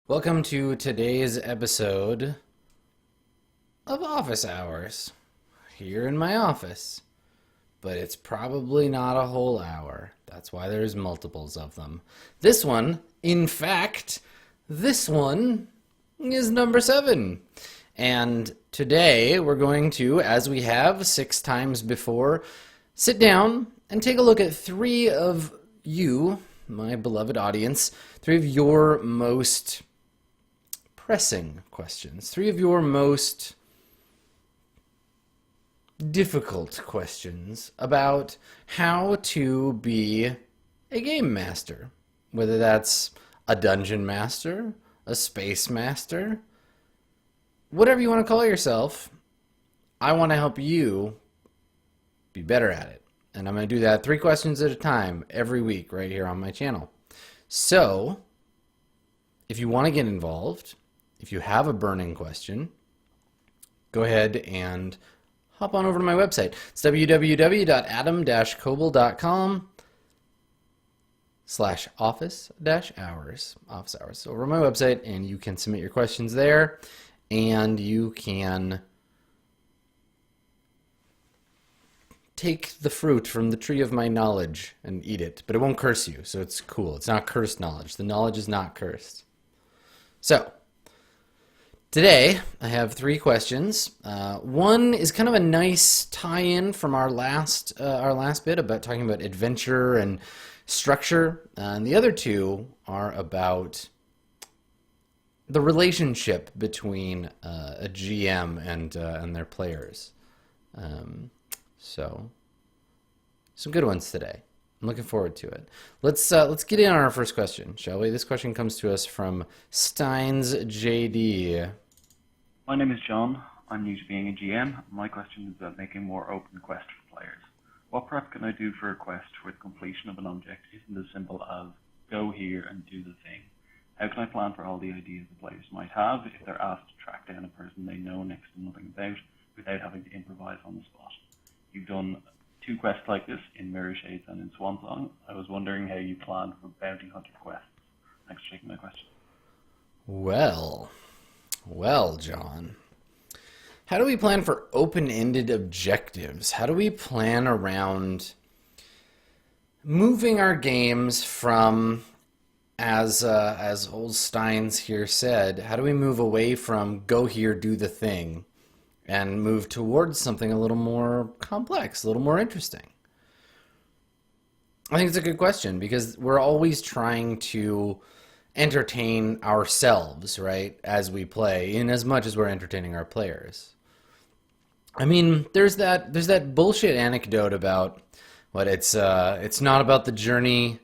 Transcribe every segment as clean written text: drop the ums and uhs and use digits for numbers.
Welcome to today's episode of Office Hours here in my office. But it's probably not a whole hour. That's why there's multiples of them. This one, in fact, this one is number 7. And today we're going to, as we have 6 times before, sit down and take a look at 3 of you, my beloved audience, 3 of your most pressing questions, 3 of your most difficult questions about how to be a game master. Whether that's a dungeon master, a space master, whatever you want to call yourself, I want to help you be better at it. And I'm going to do that 3 questions at a time every week right here on my channel. So, if you want to get involved, if you have a burning question, go ahead and hop on over to my website. It's www.adam-koble.com/office-hours. Office hours. So over my website, and you can submit your questions there, and you can take the fruit from the tree of my knowledge and eat it. But it won't curse you, so it's cool. It's not cursed knowledge. The knowledge is not cursed. So, today, I have 3 questions. One is kind of a nice tie-in from our last bit about talking about adventure and structure, and the other 2 are about the relationship between a GM and their players. So, some good ones today. I'm looking forward to it. Let's get in on our first question, shall we? This question comes to us from Steins JD. My name is John. I'm new to being a GM. My question is about making more open quest for players. What prep can I do for a quest where the completion of an object isn't as simple as go here and do the thing? How can I plan for all the ideas the players might have if they're asked to track down a person they know next to nothing about without having to improvise on the spot? You've done 2 quests like this in Mirror Shades and in Swansong. I was wondering how you plan for bounty hunter quests. Thanks for taking my question. Well, John. How do we plan for open-ended objectives? How do we plan around moving our games from, as old Steins here said, how do we move away from go here, do the thing, and move towards something a little more complex, a little more interesting? I think it's a good question because we're always trying to entertain ourselves, right, as we play, in as much as we're entertaining our players. I mean, there's that bullshit anecdote about what it's not about the journey,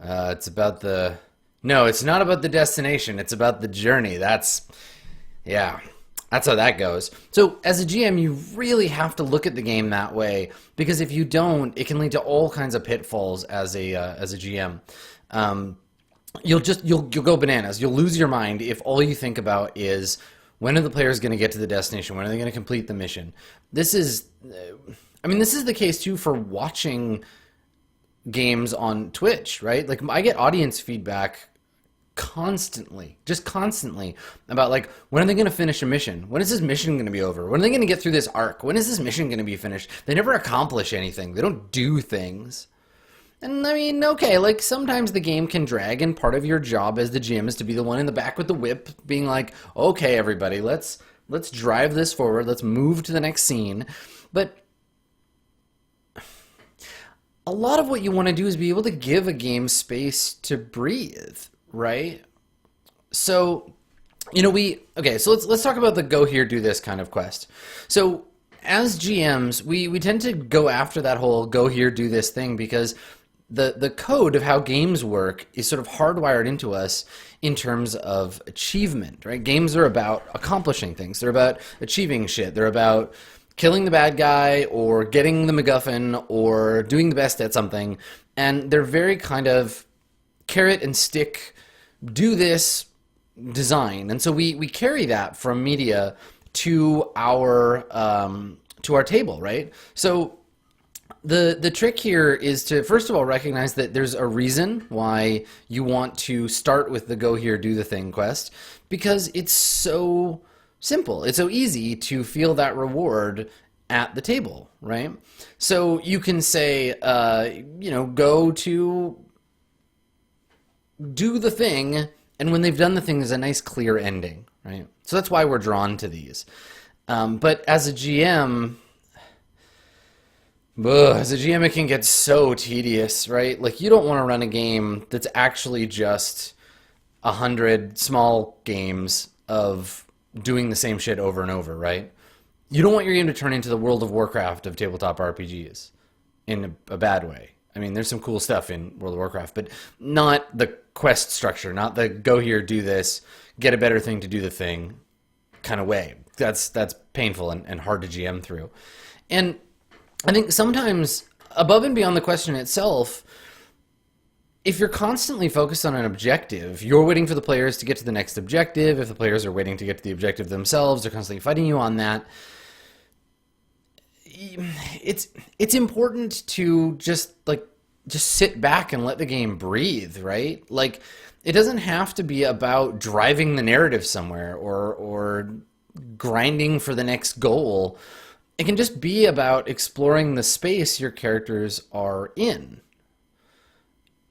it's about the it's not about the destination, it's about the journey. That's how that goes. So as a GM, you really have to look at the game that way, because if you don't, it can lead to all kinds of pitfalls as a GM. You'll go bananas. You'll lose your mind if all you think about is when are the players going to get to the destination? When are they going to complete the mission? This is the case too for watching games on Twitch, right? Like, I get audience feedback constantly about, like, when are they going to finish a mission? When is this mission going to be over? When are they going to get through this arc? When is this mission going to be finished? They never accomplish anything. They don't do things. And I mean, okay, like, sometimes the game can drag, and part of your job as the GM is to be the one in the back with the whip, being like, okay, everybody, let's drive this forward, let's move to the next scene. But a lot of what you want to do is be able to give a game space to breathe, right? So, so let's talk about the go here, do this kind of quest. So, as GMs, we tend to go after that whole go here, do this thing because the code of how games work is sort of hardwired into us in terms of achievement, right? Games are about accomplishing things. They're about achieving shit. They're about killing the bad guy or getting the MacGuffin or doing the best at something. And they're very kind of carrot and stick, do this design. And so we carry that from media to our table, right? So The trick here is to first of all recognize that there's a reason why you want to start with the go here do the thing quest, because it's so simple. It's so easy to feel that reward at the table, right? So you can say, go to do the thing, and when they've done the thing, there's a nice clear ending, right? So that's why we're drawn to these. But as a GM, it can get so tedious, right? Like, you don't want to run a game that's actually just 100 small games of doing the same shit over and over, right? You don't want your game to turn into the World of Warcraft of tabletop RPGs in a bad way. I mean, there's some cool stuff in World of Warcraft, but not the quest structure, not the go here, do this, get a better thing to do the thing kind of way. That's painful and hard to GM through. And I think sometimes, above and beyond the question itself, if you're constantly focused on an objective, you're waiting for the players to get to the next objective. If the players are waiting to get to the objective themselves, they're constantly fighting you on that. It's important to just sit back and let the game breathe, right? Like, it doesn't have to be about driving the narrative somewhere or grinding for the next goal. It can just be about exploring the space your characters are in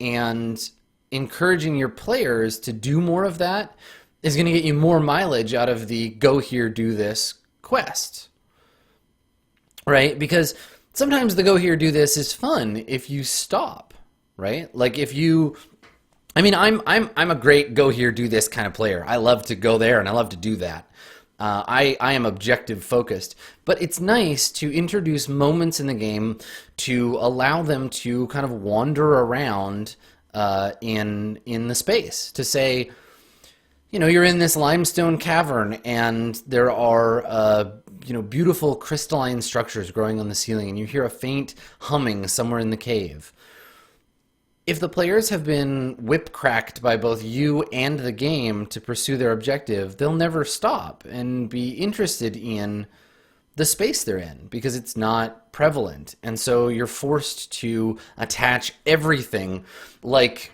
and encouraging your players to do more of that is going to get you more mileage out of the go here, do this quest, right? Because sometimes the go here, do this is fun if you stop, right? Like, if you, I mean, I'm a great go here, do this kind of player. I love to go there and I love to do that. I am objective focused, but it's nice to introduce moments in the game to allow them to kind of wander around in the space. To say, you're in this limestone cavern and there are beautiful crystalline structures growing on the ceiling, and you hear a faint humming somewhere in the cave. If the players have been whip-cracked by both you and the game to pursue their objective, they'll never stop and be interested in the space they're in because it's not prevalent. And so you're forced to attach everything, like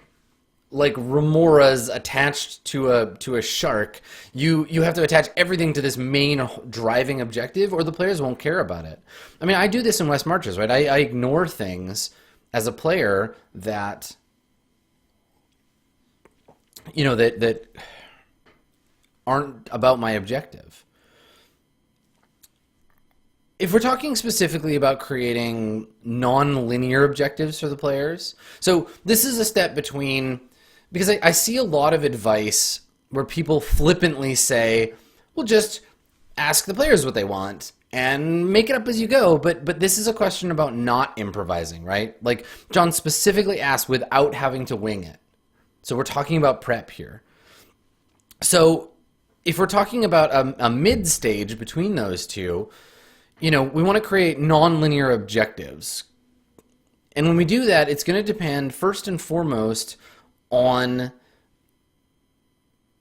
remoras attached to a shark. You have to attach everything to this main driving objective, or the players won't care about it. I mean, I do this in West Marches, right? I ignore things as a player that that aren't about my objective. If we're talking specifically about creating non-linear objectives for the players, so this is a step between, because I see a lot of advice where people flippantly say, well, just ask the players what they want and make it up as you go, but this is a question about not improvising, right? Like, John specifically asked without having to wing it. So we're talking about prep here. So if we're talking about a mid-stage between those two, we want to create non-linear objectives. And when we do that, it's going to depend first and foremost on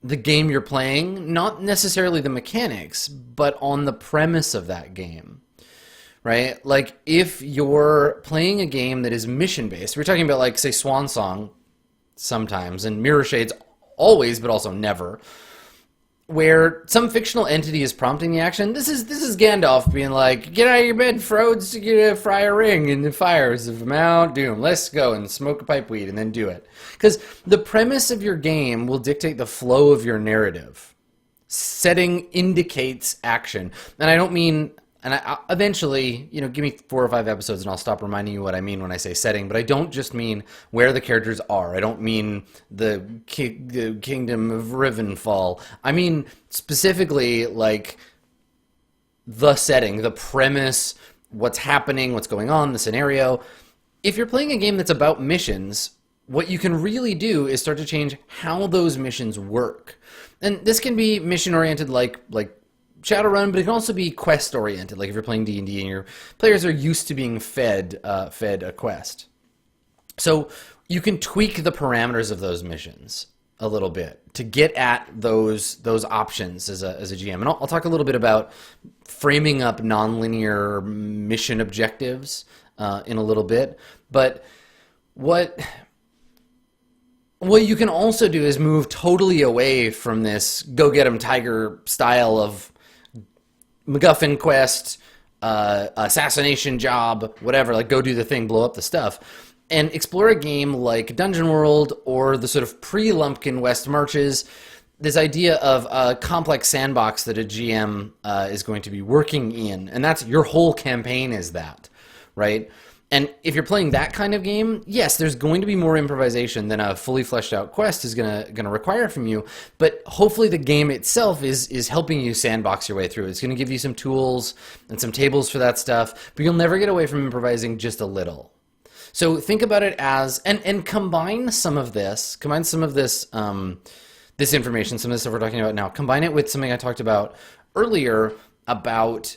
the game you're playing, not necessarily the mechanics, but on the premise of that game, right? Like, if you're playing a game that is mission-based, we're talking about, like, say, Swan Song sometimes, and Mirror Shades always, but also never, where some fictional entity is prompting the action. This is Gandalf being like, get out of your bed, Frodes, to fry a ring in the fires of Mount Doom. Let's go and smoke a pipe weed and then do it. Because the premise of your game will dictate the flow of your narrative. Setting indicates action. And I don't mean, and I eventually, give me 4 or 5 episodes and I'll stop reminding you what I mean when I say setting, but I don't just mean where the characters are. I don't mean the kingdom of Rivenfall. I mean specifically, like, the setting, the premise, what's happening, what's going on, the scenario. If you're playing a game that's about missions, what you can really do is start to change how those missions work. And this can be mission-oriented like Shadowrun, but it can also be quest-oriented, like if you're playing D&D and your players are used to being fed a quest. So you can tweak the parameters of those missions a little bit to get at those options as a GM. And I'll talk a little bit about framing up nonlinear mission objectives in a little bit. But what you can also do is move totally away from this go get 'em tiger style of MacGuffin quest, assassination job, whatever, like go do the thing, blow up the stuff, and explore a game like Dungeon World or the sort of pre-Lumpkin West Marches, this idea of a complex sandbox that a GM is going to be working in, and that's your whole campaign is that, right? And if you're playing that kind of game, yes, there's going to be more improvisation than a fully fleshed out quest is gonna require from you. But hopefully the game itself is helping you sandbox your way through. It's gonna give you some tools and some tables for that stuff, but you'll never get away from improvising just a little. So think about it as and combine some of this, this information, some of the stuff we're talking about now, combine it with something I talked about earlier about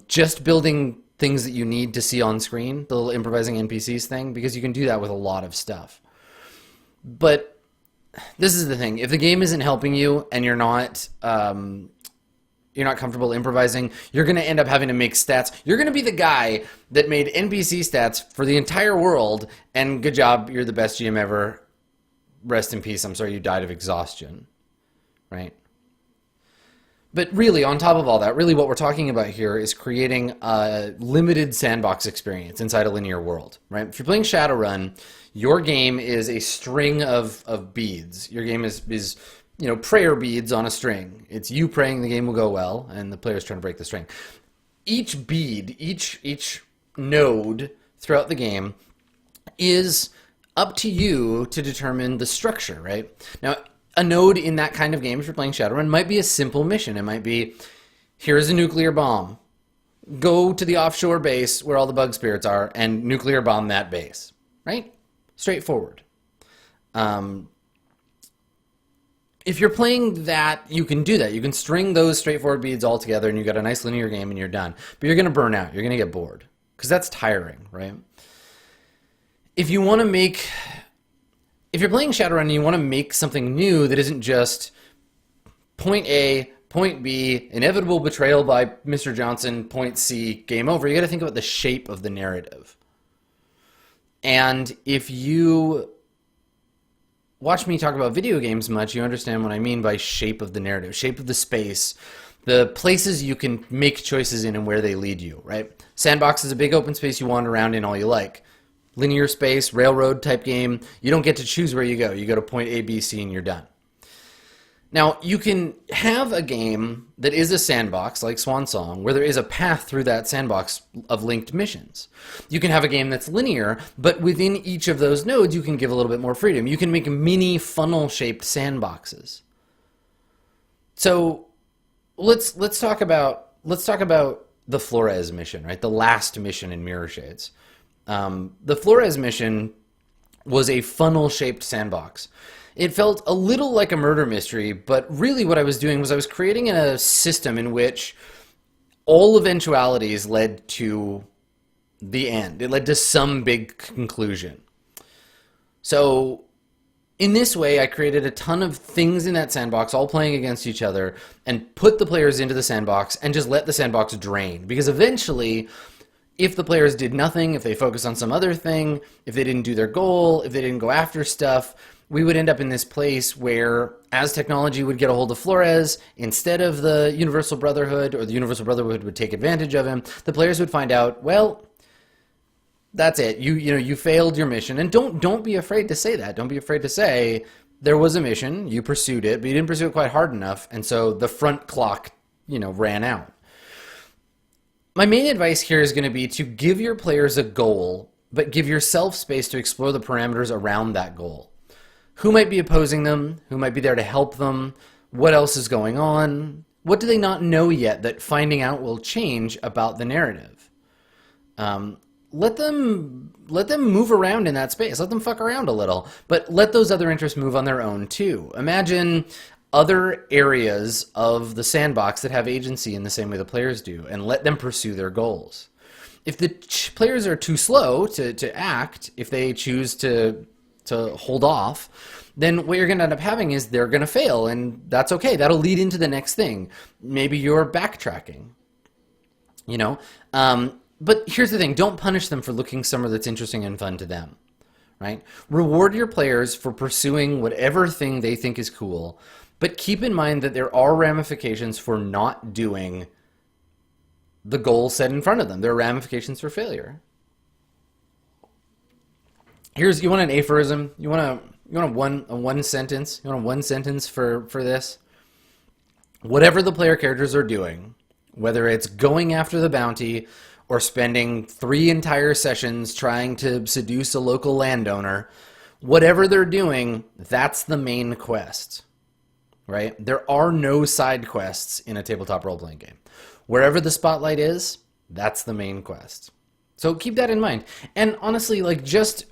just building things that you need to see on screen, the little improvising NPCs thing, because you can do that with a lot of stuff. But this is the thing: if the game isn't helping you and you're not comfortable improvising, you're going to end up having to make stats. You're going to be the guy that made NPC stats for the entire world, and good job, you're the best GM ever. Rest in peace. I'm sorry you died of exhaustion, right? But really, on top of all that, really what we're talking about here is creating a limited sandbox experience inside a linear world, right? If you're playing Shadowrun, your game is a string of beads. Your game is prayer beads on a string. It's you praying the game will go well, and the player's trying to break the string. Each bead, each node throughout the game is up to you to determine the structure, right? Now, a node in that kind of game, if you're playing Shadowrun, might be a simple mission. It might be, here's a nuclear bomb. Go to the offshore base where all the bug spirits are and nuclear bomb that base, right? Straightforward. If you're playing that, you can do that. You can string those straightforward beads all together and you got a nice linear game and you're done. But you're going to burn out. You're going to get bored because that's tiring, right? If you're playing Shadowrun and you want to make something new that isn't just point A, point B, inevitable betrayal by Mr. Johnson, point C, game over, you got to think about the shape of the narrative. And if you watch me talk about video games much, you understand what I mean by shape of the narrative, shape of the space, the places you can make choices in and where they lead you, right? Sandbox is a big open space you wander around in all you like. Linear space, railroad type game, you don't get to choose where you go. You go to point A, B, C, and you're done. Now, you can have a game that is a sandbox, like Swan Song, where there is a path through that sandbox of linked missions. You can have a game that's linear, but within each of those nodes, you can give a little bit more freedom. You can make mini funnel-shaped sandboxes. So let's talk about the Flores mission, right? The last mission in Mirror Shades. The Flores mission was a funnel-shaped sandbox. It felt a little like a murder mystery, but really what I was doing was I was creating a system in which all eventualities led to the end. It led to some big conclusion. So in this way, I created a ton of things in that sandbox, all playing against each other, and put the players into the sandbox and just let the sandbox drain. Because eventually, if the players did nothing, if they focused on some other thing, if they didn't do their goal, if they didn't go after stuff, we would end up in this place where, as technology would get a hold of Flores, instead of the Universal Brotherhood, or the Universal Brotherhood would take advantage of him, the players would find out, well, that's it. You failed your mission. And don't be afraid to say that. Don't be afraid to say, there was a mission, you pursued it, but you didn't pursue it quite hard enough, and so the front clock, ran out. My main advice here is going to be to give your players a goal, but give yourself space to explore the parameters around that goal. Who might be opposing them? Who might be there to help them? What else is going on? What do they not know yet that finding out will change about the narrative? Let them move around in that space. Let them fuck around a little, but let those other interests move on their own too. Imagine other areas of the sandbox that have agency in the same way the players do, and let them pursue their goals. If the players are too slow to act, if they choose to hold off, then what you're going to end up having is they're going to fail, and that's okay. That'll lead into the next thing. Maybe you're backtracking. But here's the thing, don't punish them for looking somewhere that's interesting and fun to them, right? Reward your players for pursuing whatever thing they think is cool, but keep in mind that there are ramifications for not doing the goal set in front of them. There are ramifications for failure. You want an aphorism? You want a one sentence? You want a one sentence for this? Whatever the player characters are doing, whether it's going after the bounty or spending 3 entire sessions trying to seduce a local landowner, whatever they're doing, that's the main quest, right? There are no side quests in a tabletop role-playing game. Wherever the spotlight is, that's the main quest. So keep that in mind. And honestly, like, just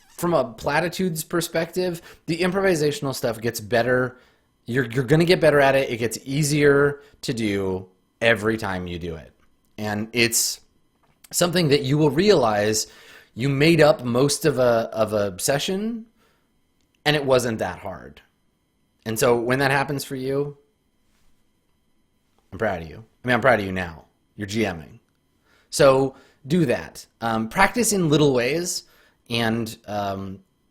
from a platitudes perspective, the improvisational stuff gets better. You're going to get better at it. It gets easier to do every time you do it. And it's something that you will realize you made up most of a session and it wasn't that hard. And so when that happens for you, I'm proud of you. I mean, I'm proud of you now. You're GMing. So do that. Practice in little ways and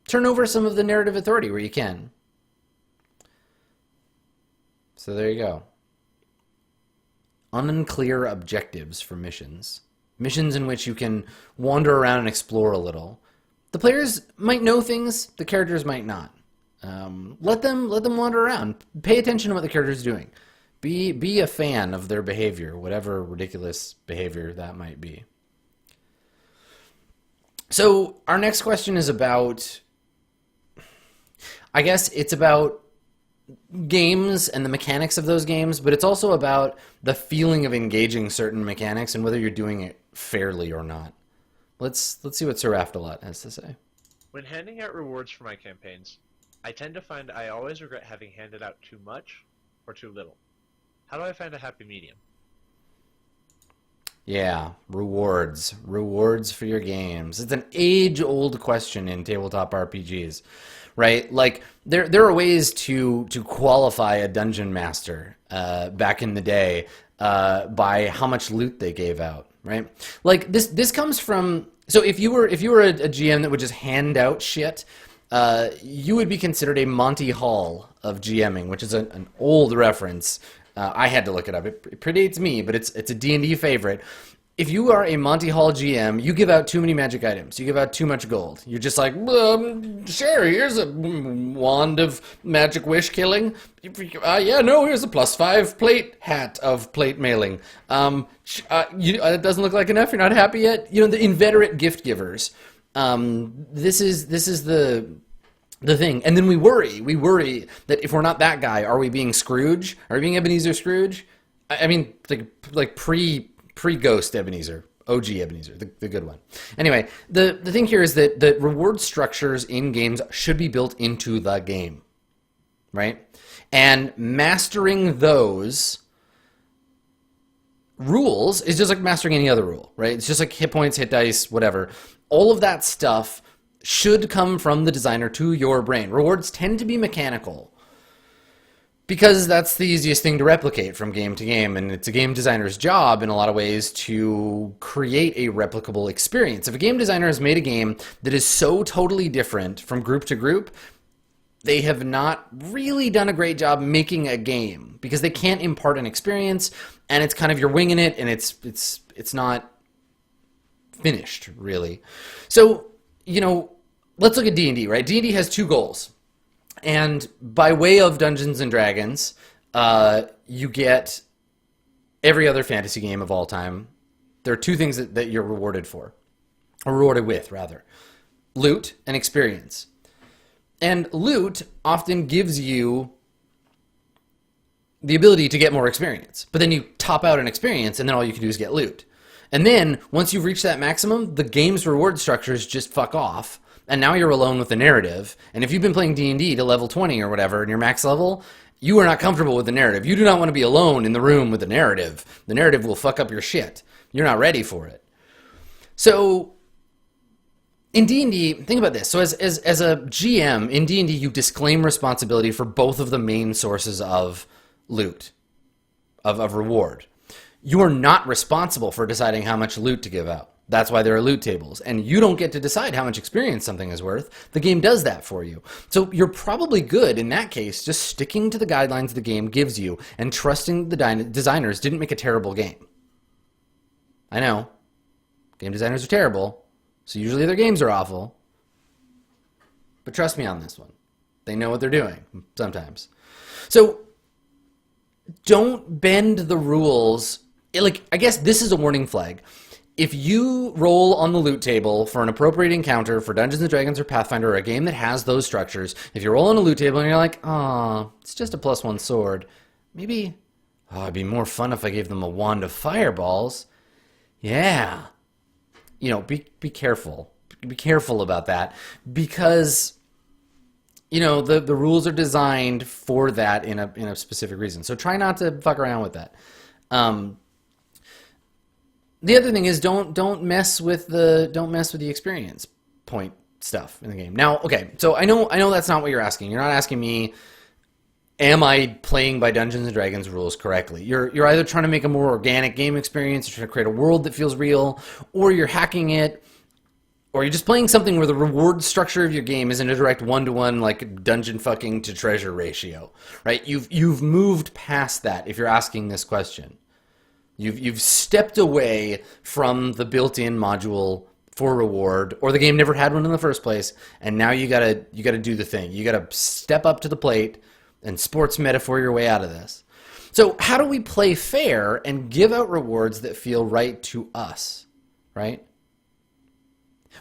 turn over some of the narrative authority where you can. So there you go. Unclear objectives for missions. Missions in which you can wander around and explore a little. The players might know things, the characters might not. Let them wander around. Pay attention to what the character's doing. Be a fan of their behavior, whatever ridiculous behavior that might be. So our next question is about, I guess it's about games and the mechanics of those games, but it's also about the feeling of engaging certain mechanics and whether you're doing it fairly or not. Let's see what Sir Aftalot has to say. When handing out rewards for my campaigns, I tend to find I always regret having handed out too much or too little. How do I find a happy medium? Yeah, rewards. Rewards for your games. It's an age-old question in tabletop RPGs, right? Like, there are ways to qualify a dungeon master back in the day by how much loot they gave out, right? Like, this comes from... So if you were a GM that would just hand out shit, you would be considered a Monty Hall of GMing, which is an old reference. I had to look it up. It predates me, but it's a D&D favorite. If you are a Monty Hall GM, you give out too many magic items. You give out too much gold. You're just like, sure, here's a wand of magic wish killing. Yeah, no, here's a +5 plate hat of plate mailing. It doesn't look like enough. You're not happy yet. You know, the inveterate gift givers. This is the thing. And then we worry that if we're not that guy, are we being Scrooge? Are we being Ebenezer Scrooge? I mean, like pre-Ghost Ebenezer, OG Ebenezer, the good one. Anyway, the thing here is that the reward structures in games should be built into the game, right? And mastering those rules is just like mastering any other rule, right? It's just like hit points, hit dice, whatever. All of that stuff should come from the designer to your brain. Rewards tend to be mechanical because that's the easiest thing to replicate from game to game, and it's a game designer's job in a lot of ways to create a replicable experience. If a game designer has made a game that is so totally different from group to group, they have not really done a great job making a game because they can't impart an experience, and it's kind of you're winging it, and it's not finished, really. So, you know, let's look at D&D, right? D&D has 2 goals. And by way of Dungeons and Dragons, you get every other fantasy game of all time. There are 2 things that you're rewarded for, or rewarded with, rather. Loot and experience. And loot often gives you the ability to get more experience. But then you top out an experience, and then all you can do is get loot. And then, once you've reached that maximum, the game's reward structures just fuck off. And now you're alone with the narrative. And if you've been playing D&D to level 20 or whatever, and you're max level, you are not comfortable with the narrative. You do not want to be alone in the room with the narrative. The narrative will fuck up your shit. You're not ready for it. So, in D&D, think about this. So as a GM, in D&D, you disclaim responsibility for both of the main sources of loot, of reward. you are not responsible for deciding how much loot to give out. That's why there are loot tables. And you don't get to decide how much experience something is worth. The game does that for you. So you're probably good in that case just sticking to the guidelines the game gives you and trusting the designers didn't make a terrible game. I know. Game designers are terrible, so usually their games are awful. But trust me on this one. They know what they're doing sometimes. So don't bend the rules. I guess this is a warning flag. If you roll on the loot table for an appropriate encounter for Dungeons & Dragons or Pathfinder or a game that has those structures, if you roll on a loot table and you're like, "Aw, it's just a +1 sword. Maybe, it'd be more fun if I gave them a wand of fireballs." Yeah. Be careful. Be careful about that because, the rules are designed for that in a specific reason. So try not to fuck around with that. The other thing is don't mess with the experience point stuff in the game. Now, okay, so I know that's not what you're asking. You're not asking me, am I playing by Dungeons and Dragons rules correctly? You're either trying to make a more organic game experience, you're trying to create a world that feels real, or you're hacking it, or you're just playing something where the reward structure of your game isn't a direct one-to-one like dungeon fucking to treasure ratio, right? You've moved past that if you're asking this question. You've stepped away from the built-in module for reward, or the game never had one in the first place, and now you gotta do the thing. You gotta step up to the plate and sports metaphor your way out of this. So how do we play fair and give out rewards that feel right to us, right?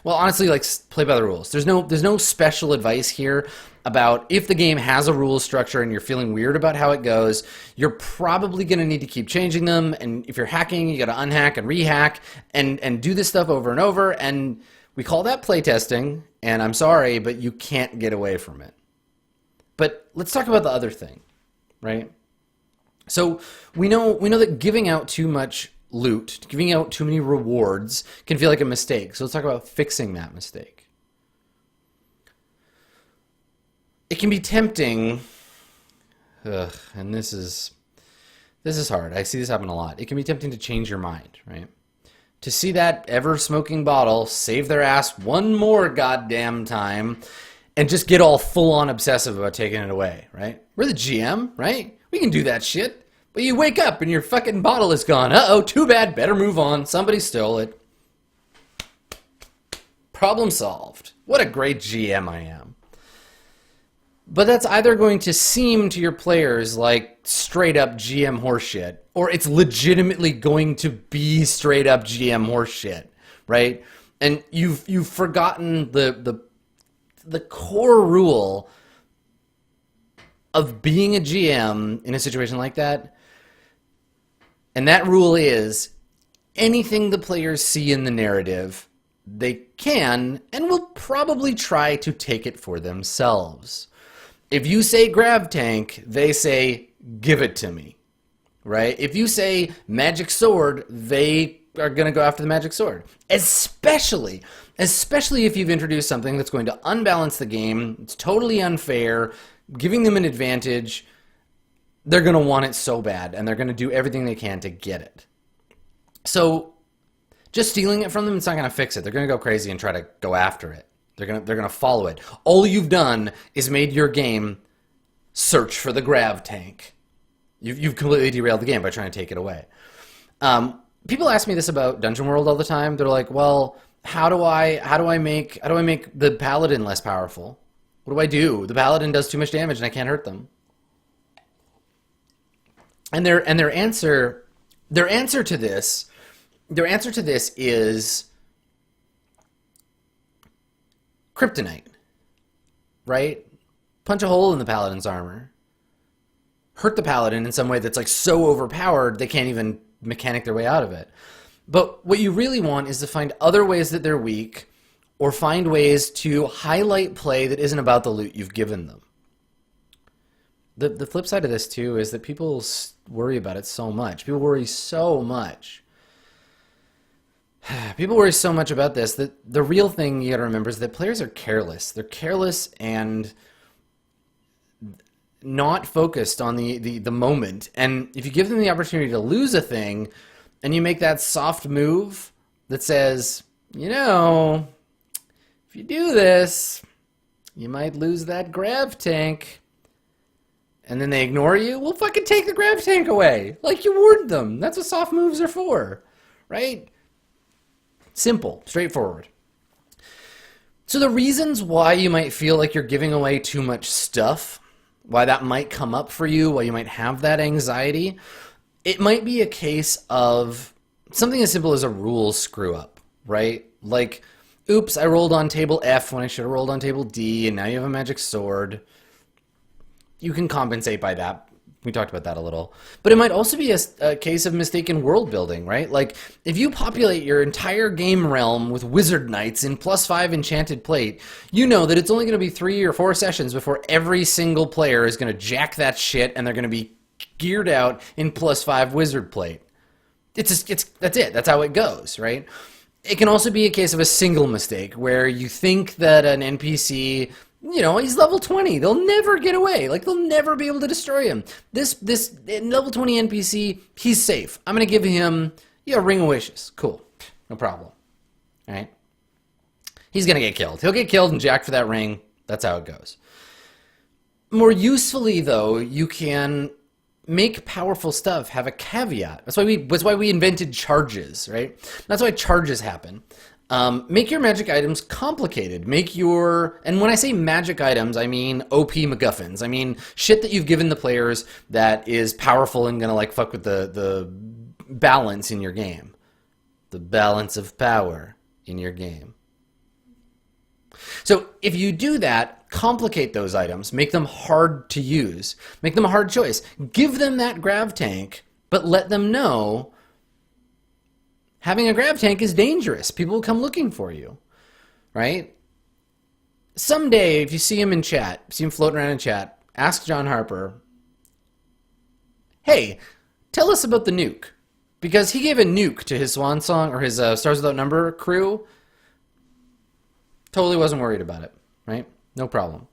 Well, honestly, play by the rules. There's no special advice here about if the game has a rules structure and you're feeling weird about how it goes, you're probably going to need to keep changing them. And if you're hacking, you got to unhack and rehack and do this stuff over and over. And we call that playtesting. And I'm sorry, but you can't get away from it. But let's talk about the other thing, right? So we know that giving out too much loot, giving out too many rewards can feel like a mistake. So let's talk about fixing that mistake. It can be tempting, and this is hard. I see this happen a lot. It can be tempting to change your mind, right? To see that ever-smoking bottle save their ass one more goddamn time and just get all full-on obsessive about taking it away, right? We're the GM, right? We can do that shit. But you wake up and your fucking bottle is gone. Uh-oh, too bad. Better move on. Somebody stole it. Problem solved. What a great GM I am. But that's either going to seem to your players like straight up GM horseshit, or it's legitimately going to be straight up GM horseshit, right? And you've forgotten the core rule of being a GM in a situation like that. And that rule is anything the players see in the narrative, they can and will probably try to take it for themselves. If you say grav tank, they say give it to me, right? If you say magic sword, they are going to go after the magic sword. Especially if you've introduced something that's going to unbalance the game, it's totally unfair, giving them an advantage. They're going to want it so bad, and they're going to do everything they can to get it. So just stealing it from them, it's not going to fix it. They're going to go crazy and try to go after it. They're going to follow it. All you've done is made your game search for the grav tank. You've completely derailed the game by trying to take it away. People ask me this about Dungeon World all the time. They're like, "Well, how do I make the paladin less powerful? What do I do? The paladin does too much damage, and I can't hurt them." And their answer to this is kryptonite, right? Punch a hole in the paladin's armor. Hurt the paladin in some way that's like so overpowered they can't even mechanic their way out of it. But what you really want is to find other ways that they're weak, or find ways to highlight play that isn't about the loot you've given them. The flip side of this, too, is that people worry about it so much. People worry so much. People worry so much about this that the real thing you got to remember is that players are careless. They're careless and not focused on the moment. And if you give them the opportunity to lose a thing, and you make that soft move that says, you know, if you do this, you might lose that grav tank. And then they ignore you, well, fucking take the grav tank away. Like you warned them. That's what soft moves are for, right? Simple, straightforward. So the reasons why you might feel like you're giving away too much stuff, why that might come up for you, why you might have that anxiety, it might be a case of something as simple as a rules screw up, right? Like, oops, I rolled on table F when I should have rolled on table D, and now you have a magic sword. You can compensate by that. We talked about that a little. But it might also be a case of mistaken world building, right? Like, if you populate your entire game realm with wizard knights in +5 enchanted plate, you know that it's only going to be 3 or 4 sessions before every single player is going to jack that shit and they're going to be geared out in +5 wizard plate. That's it. That's how it goes, right? It can also be a case of a single mistake where you think that an NPC, you know, he's level 20. They'll never get away. Like, they'll never be able to destroy him. This level 20 NPC, he's safe. I'm going to give him, yeah, Ring of Wishes. Cool. No problem. All right? He's going to get killed. He'll get killed and jacked for that ring. That's how it goes. More usefully, though, you can make powerful stuff have a caveat. That's why we invented charges, right? That's why charges happen. Make your magic items complicated. And when I say magic items, I mean OP MacGuffins. I mean shit that you've given the players that is powerful and gonna like fuck with the balance in your game. The balance of power in your game. So if you do that, complicate those items, make them hard to use, make them a hard choice. Give them that grav tank, but let them know having a grav tank is dangerous. People will come looking for you, right? Someday, if you see him in chat, see him floating around in chat, ask John Harper, hey, tell us about the nuke. Because he gave a nuke to his Swan Song or his Stars Without Number crew. Totally wasn't worried about it, right? No problem.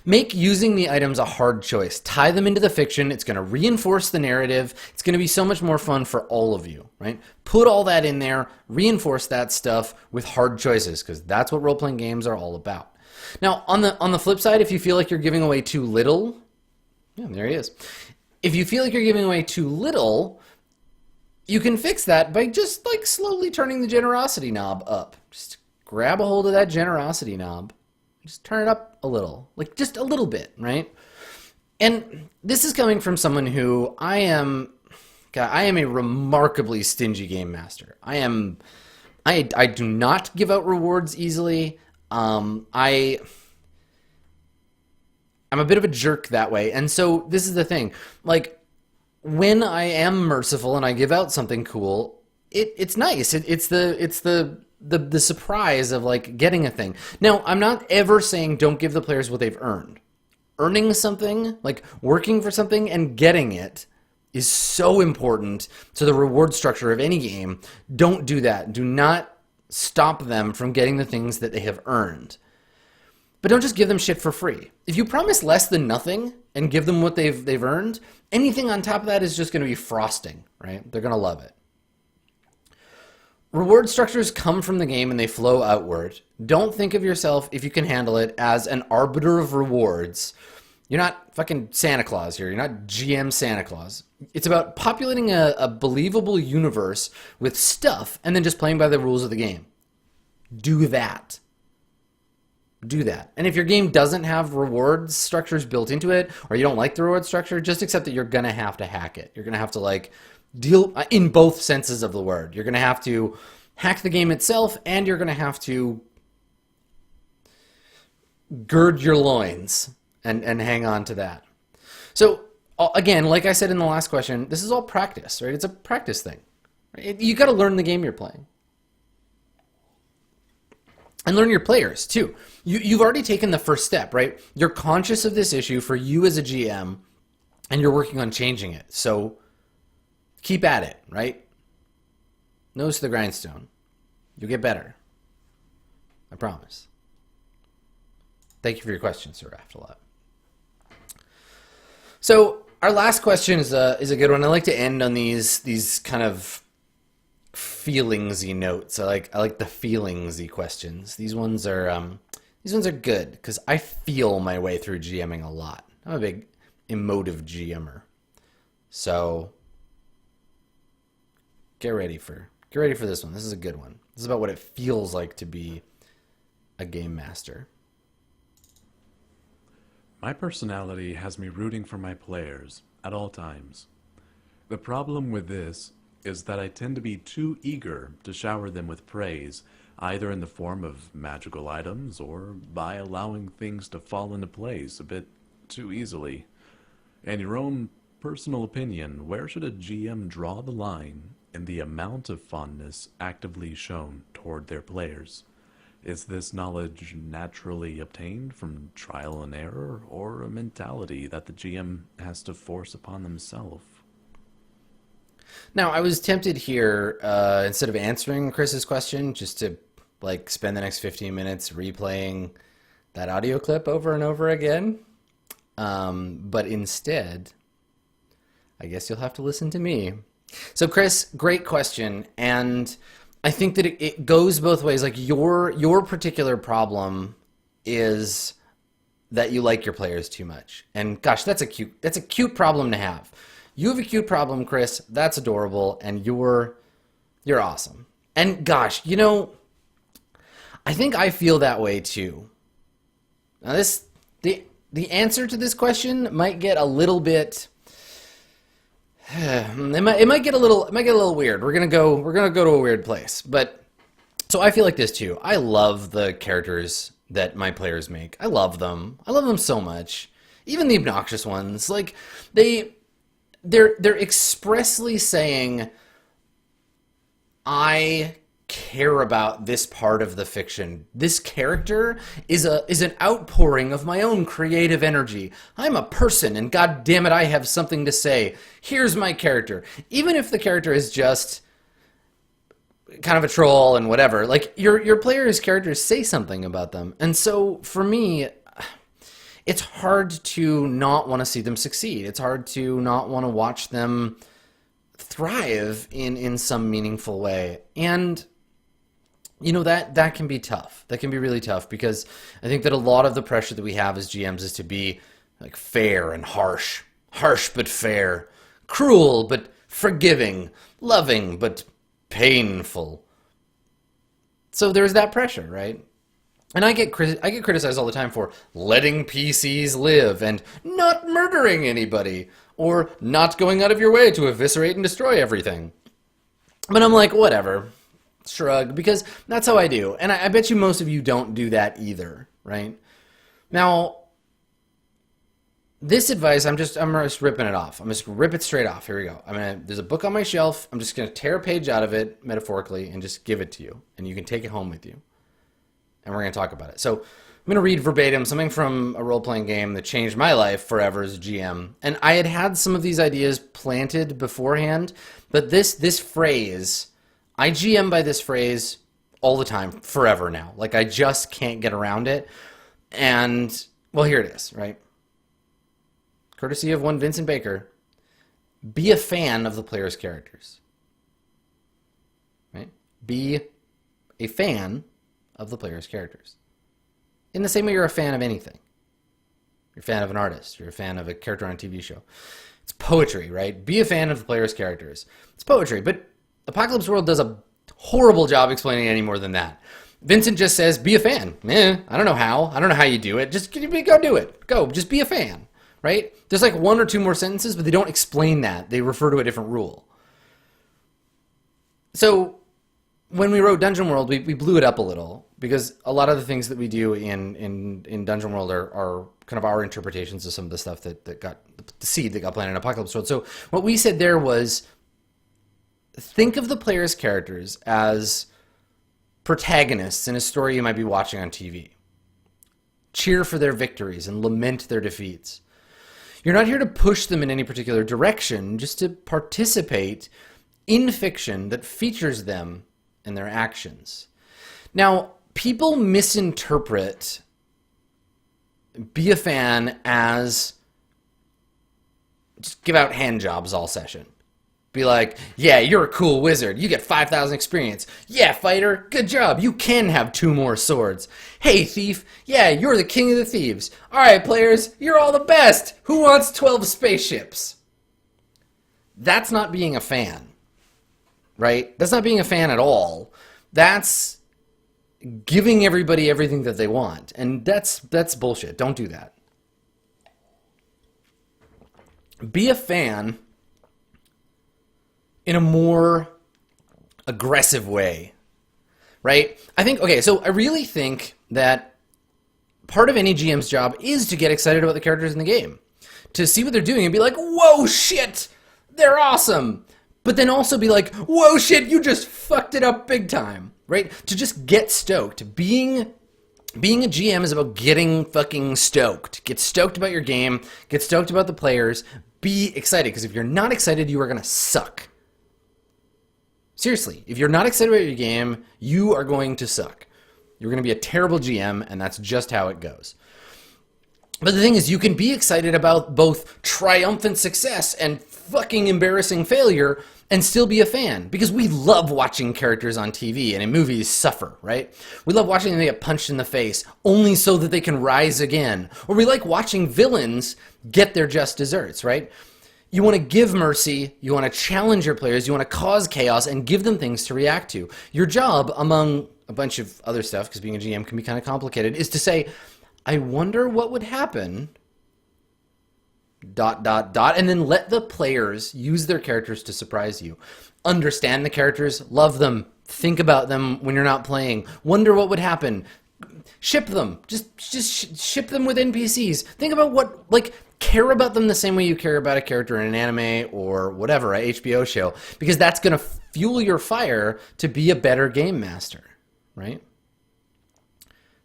Make using the items a hard choice. Tie them into the fiction. It's going to reinforce the narrative. It's going to be so much more fun for all of you, right? Put all that in there. Reinforce that stuff with hard choices because that's what role-playing games are all about. Now, on the flip side, if you feel like you're giving away too little, yeah, there he is. If you feel like you're giving away too little, you can fix that by just like slowly turning the generosity knob up. Just grab a hold of that generosity knob. Just turn it up a little, like just a little bit, right? And this is coming from someone who I am a remarkably stingy game master. I do not give out rewards easily. I'm a bit of a jerk that way. And so this is the thing, like when I am merciful and I give out something cool, it's nice. It's the surprise of like getting a thing. Now, I'm not ever saying don't give the players what they've earned. Earning something, like working for something and getting it is so important to the reward structure of any game. Don't do that. Do not stop them from getting the things that they have earned. But don't just give them shit for free. If you promise less than nothing and give them what they've earned, anything on top of that is just going to be frosting, right? They're going to love it. Reward structures come from the game and they flow outward. Don't think of yourself, if you can handle it, as an arbiter of rewards. You're not fucking Santa Claus here. You're not GM Santa Claus. It's about populating a believable universe with stuff and then just playing by the rules of the game. Do that. Do that. And if your game doesn't have rewards structures built into it, or you don't like the reward structure, just accept that you're going to have to hack it. You're going to have to like deal in both senses of the word. You're going to have to hack the game itself, and you're going to have to gird your loins and hang on to that. So again, like I said in the last question, this is all practice, right? It's a practice thing. Right? You got to learn the game you're playing. And learn your players, too. You've already taken the first step, right? You're conscious of this issue for you as a GM, and you're working on changing it. So keep at it, right? Nose to the grindstone. You'll get better. I promise. Thank you for your question, Sir Afterlap. So Our last question is a good one. I like to end on these kind of feelingsy notes. I like the feelingsy questions. These ones are good because I feel my way through GMing a lot. I'm a big emotive GMer. So get ready for this one. This is a good one. This is about what it feels like to be a game master. My personality has me rooting for my players at all times. The problem with this is that I tend to be too eager to shower them with praise, either in the form of magical items or by allowing things to fall into place a bit too easily. In your own personal opinion, where should a GM draw the line in the amount of fondness actively shown toward their players? Is this knowledge naturally obtained from trial and error, or a mentality that the GM has to force upon themselves? Now, I was tempted here, instead of answering Chris's question, just to like spend the next 15 minutes replaying that audio clip over and over again. But instead, I guess you'll have to listen to me. So, Chris, great question, and I think that it goes both ways. Like your particular problem is that you like your players too much, and gosh, that's a cute problem to have. You have a cute problem, Chris. That's adorable, and you're awesome. And gosh, I think I feel that way too. Now, the answer to this question might get a little bit. It might get a little weird. We're gonna go to a weird place. But so I feel like this too. I love the characters that my players make. I love them. I love them so much. Even the obnoxious ones. Like they're expressly saying, I care about this part of the fiction. This character is an outpouring of my own creative energy. I'm a person, and god damn it, I have something to say. Here's my character. Even if the character is just kind of a troll and whatever, like your players' characters say something about them. And so for me, it's hard to not want to see them succeed. It's hard to not want to watch them thrive in some meaningful way. And that can be tough. That can be really tough, because I think that a lot of the pressure that we have as GMs is to be like fair and harsh but fair, cruel but forgiving, loving but painful. So there's that pressure, right? And I get criticized all the time for letting PCs live and not murdering anybody, or not going out of your way to eviscerate and destroy everything. But I'm like, whatever. Shrug, because that's how I do. And I bet you most of you don't do that either, right? Now, this advice, I'm just ripping it off. I'm just going to rip it straight off. Here we go. There's a book on my shelf. I'm just going to tear a page out of it, metaphorically, and just give it to you. And you can take it home with you. And we're going to talk about it. So I'm going to read verbatim something from a role-playing game that changed my life forever as a GM. And I had some of these ideas planted beforehand, but this phrase, I GM by this phrase all the time, forever now. Like, I just can't get around it. And, well, here it is, right? Courtesy of one Vincent Baker. Be a fan of the player's characters. Right? Be a fan of the player's characters. In the same way you're a fan of anything. You're a fan of an artist. You're a fan of a character on a TV show. It's poetry, right? Be a fan of the player's characters. It's poetry, but Apocalypse World does a horrible job explaining any more than that. Vincent just says, be a fan. I don't know how. I don't know how you do it. Just go do it. Go. Just be a fan, right? There's like one or two more sentences, but they don't explain that. They refer to a different rule. So when we wrote Dungeon World, we blew it up a little, because a lot of the things that we do in Dungeon World are kind of our interpretations of some of the stuff that got the seed that got planted in Apocalypse World. So what we said there was, think of the player's characters as protagonists in a story you might be watching on TV. Cheer for their victories and lament their defeats. You're not here to push them in any particular direction, just to participate in fiction that features them and their actions. Now, people misinterpret be a fan as just give out hand jobs all session. Be like, yeah, you're a cool wizard. You get 5,000 experience. Yeah, fighter, good job. You can have 2 more swords. Hey, thief, yeah, you're the king of the thieves. All right, players, you're all the best. Who wants 12 spaceships? That's not being a fan, right? That's not being a fan at all. That's giving everybody everything that they want, and that's bullshit. Don't do that. Be a fan in a more aggressive way, right? I think, okay, so I really think that part of any GM's job is to get excited about the characters in the game, to see what they're doing and be like, whoa, shit, they're awesome. But then also be like, whoa, shit, you just fucked it up big time, right? To just get stoked. Being a GM is about getting fucking stoked. Get stoked about your game. Get stoked about the players. Be excited, because if you're not excited, you are going to suck. Seriously, if you're not excited about your game, you are going to suck. You're going to be a terrible GM, and that's just how it goes. But the thing is, you can be excited about both triumphant success and fucking embarrassing failure and still be a fan. Because we love watching characters on TV and in movies suffer, right? We love watching them get punched in the face only so that they can rise again. Or we like watching villains get their just desserts, right? You want to give mercy, you want to challenge your players, you want to cause chaos and give them things to react to. Your job, among a bunch of other stuff, because being a GM can be kind of complicated, is to say, I wonder what would happen, ... and then let the players use their characters to surprise you. Understand the characters, love them, think about them when you're not playing, wonder what would happen, ship them, just ship them with NPCs. Think about what, like, care about them the same way you care about a character in an anime or whatever, a HBO show, because that's going to fuel your fire to be a better game master, right?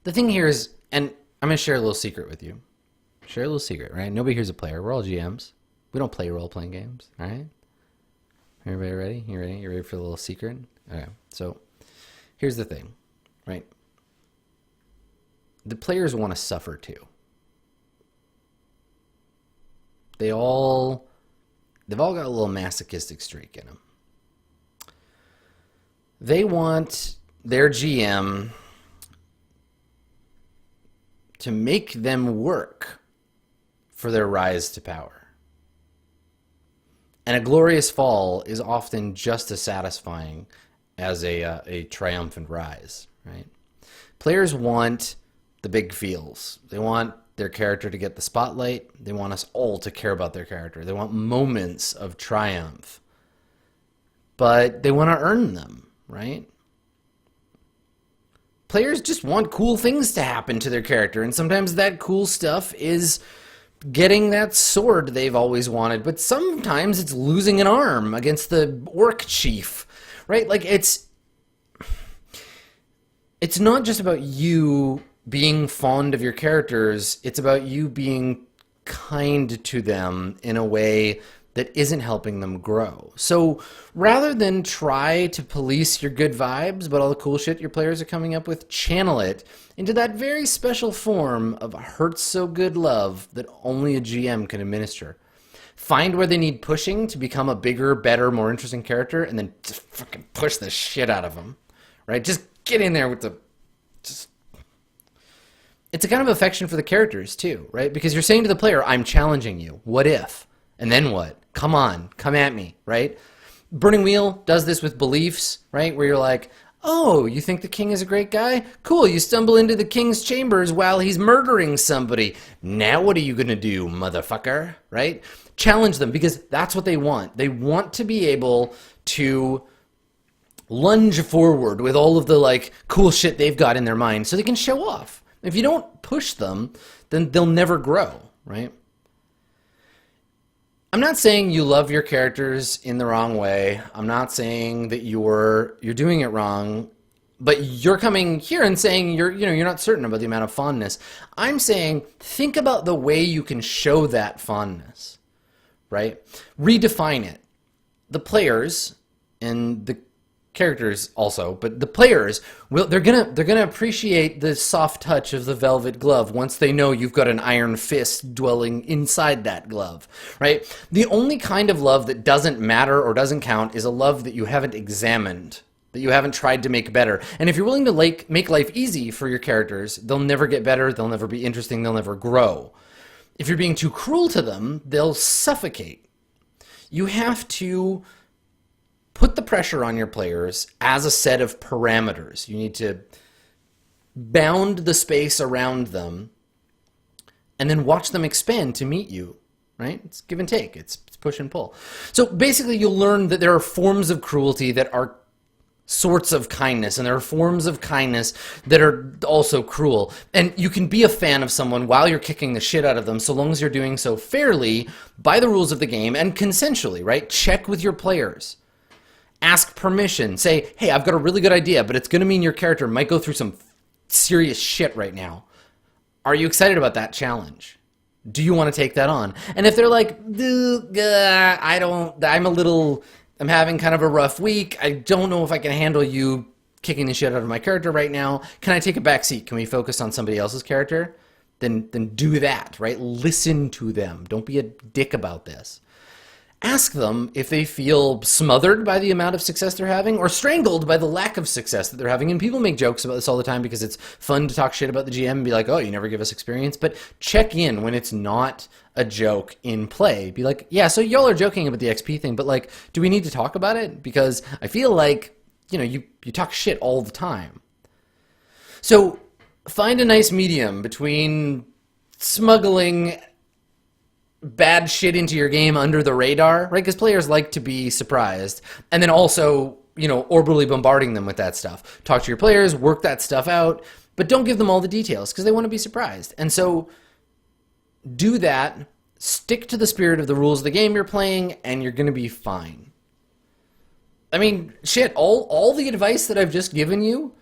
The thing here is, and I'm going to share a little secret with you. Share a little secret, right? Nobody here's a player. We're all GMs. We don't play role-playing games, all right? Everybody ready? You ready? You ready for the little secret? Okay, so here's the thing, right? The players want to suffer too. They've all got a little masochistic streak in them. They want their GM to make them work for their rise to power. And a glorious fall is often just as satisfying as a triumphant rise, right? Players want the big feels. They want their character to get the spotlight. They want us all to care about their character. They want moments of triumph. But they want to earn them, right? Players just want cool things to happen to their character, and sometimes that cool stuff is getting that sword they've always wanted, but sometimes it's losing an arm against the orc chief, right? Like, it's not just about you being fond of your characters, it's about you being kind to them in a way that isn't helping them grow. So rather than try to police your good vibes about all the cool shit your players are coming up with, channel it into that very special form of hurts so good love that only a GM can administer. Find where they need pushing to become a bigger, better, more interesting character, and then just fucking push the shit out of them, right? Just get in there with the... It's a kind of affection for the characters, too, right? Because you're saying to the player, I'm challenging you. What if? And then what? Come on. Come at me, right? Burning Wheel does this with beliefs, right? Where you're like, oh, you think the king is a great guy? Cool, you stumble into the king's chambers while he's murdering somebody. Now what are you going to do, motherfucker? Right? Challenge them, because that's what they want. They want to be able to lunge forward with all of the, like, cool shit they've got in their mind so they can show off. If you don't push them, then they'll never grow, right? I'm not saying you love your characters in the wrong way. I'm not saying that you're doing it wrong, but you're coming here and saying you're not certain about the amount of fondness. I'm saying think about the way you can show that fondness, right? Redefine it. The players and the characters also, but the players they're gonna appreciate the soft touch of the velvet glove once they know you've got an iron fist dwelling inside that glove, right? The only kind of love that doesn't matter or doesn't count is a love that you haven't examined, that you haven't tried to make better. And if you're willing to make life easy for your characters, they'll never get better, they'll never be interesting, they'll never grow. If you're being too cruel to them, they'll suffocate. You have to put the pressure on your players as a set of parameters. You need to bound the space around them and then watch them expand to meet you, right? It's give and take. It's push and pull. So basically you'll learn that there are forms of cruelty that are sorts of kindness, and there are forms of kindness that are also cruel. And you can be a fan of someone while you're kicking the shit out of them, so long as you're doing so fairly by the rules of the game and consensually, right? Check with your players. Ask permission. Say, hey, I've got a really good idea, but it's going to mean your character might go through some serious shit right now. Are you excited about that challenge? Do you want to take that on? And if they're like, I'm having kind of a rough week. I don't know if I can handle you kicking the shit out of my character right now. Can I take a back seat? Can we focus on somebody else's character? Then do that, right? Listen to them. Don't be a dick about this. Ask them if they feel smothered by the amount of success they're having or strangled by the lack of success that they're having. And people make jokes about this all the time because it's fun to talk shit about the GM and be like, oh, you never give us experience. But check in when it's not a joke in play. Be like, yeah, so y'all are joking about the XP thing, but like, do we need to talk about it? Because I feel like, you talk shit all the time. So find a nice medium between smuggling bad shit into your game under the radar, right? Because players like to be surprised. And then also, orbitally bombarding them with that stuff. Talk to your players, work that stuff out, but don't give them all the details because they want to be surprised. And so do that, stick to the spirit of the rules of the game you're playing, and you're going to be fine. I mean, shit, all the advice that I've just given you,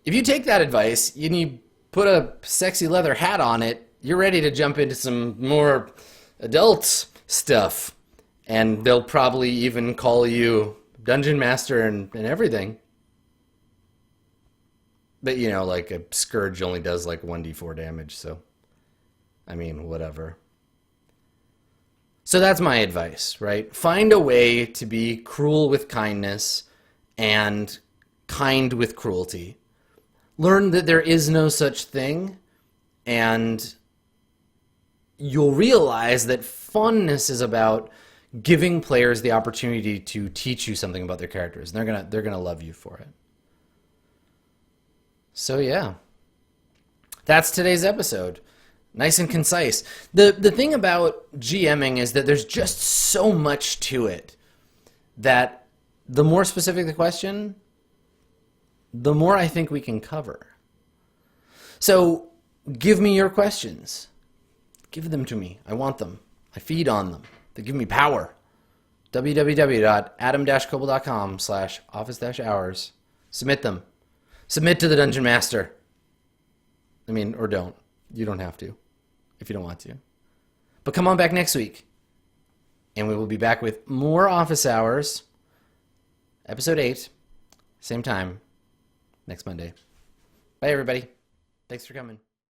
if you take that advice and you put a sexy leather hat on it, you're ready to jump into some more adult stuff, and they'll probably even call you Dungeon Master and everything. But, like a Scourge only does like 1d4 damage, so, I mean, whatever. So that's my advice, right? Find a way to be cruel with kindness and kind with cruelty. Learn that there is no such thing, and you'll realize that funness is about giving players the opportunity to teach you something about their characters. And they're gonna love you for it. So yeah, that's today's episode. Nice and concise. The thing about GMing is that there's just so much to it that the more specific the question, the more I think we can cover. So give me your questions. Give them to me. I want them. I feed on them. They give me power. www.adam-koble.com/office-hours. Submit them. Submit to the Dungeon Master. I mean, or don't. You don't have to if you don't want to. But come on back next week. And we will be back with more Office Hours. Episode 8. Same time. Next Monday. Bye, everybody. Thanks for coming.